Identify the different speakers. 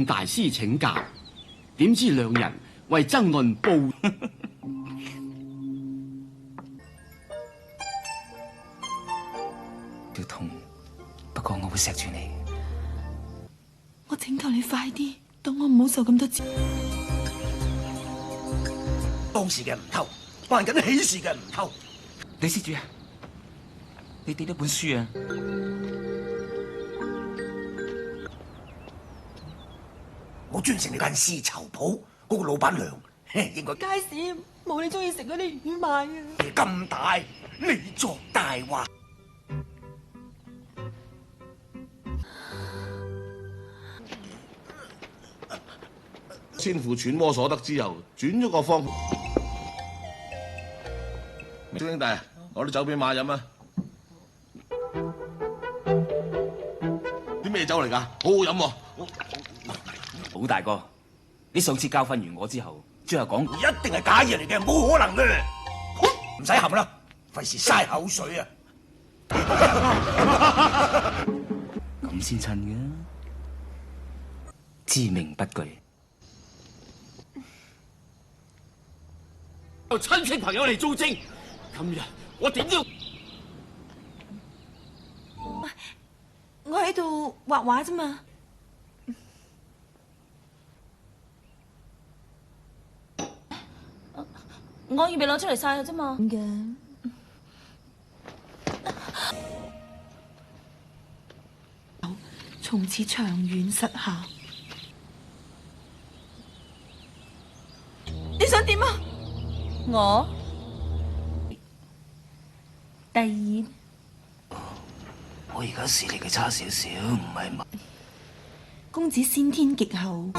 Speaker 1: 曾大師請教，點知兩人為爭論報。
Speaker 2: 要痛，不過我會錫住你。
Speaker 3: 我請求你快啲，等我唔好受咁多折。
Speaker 4: 當時嘅唔偷，辦緊喜事嘅唔偷。
Speaker 2: 李施主啊，你哋呢本書啊？
Speaker 4: 我專程嚟間絲綢鋪，嗰個老闆娘應該。
Speaker 3: 街市冇你中意食嗰啲魚賣啊！
Speaker 4: 咁大，你作大話。
Speaker 5: 千戶揣摩所得之後，轉咗個方。小兄弟，攞啲酒俾馬飲啊！啲咩酒嚟㗎？好好飲喎！
Speaker 2: 好大哥，你上次教訓完我之後，最後講
Speaker 4: 一定係假嘢嚟嘅，冇可能嘅。唔使含啦，費事嘥口水啊！
Speaker 2: 咁先襯嘅，知名不據。
Speaker 1: 有親戚朋友嚟做證，今日我點都要。
Speaker 3: 我喺度畫畫啫嘛。
Speaker 6: 我預備攞出嚟晒嘅啫嘛。
Speaker 3: 嘅。從此長遠實效。你想點啊？
Speaker 6: 我第二，
Speaker 2: 我而家視力嘅差少少，唔係嘛？
Speaker 3: 公子先天極厚。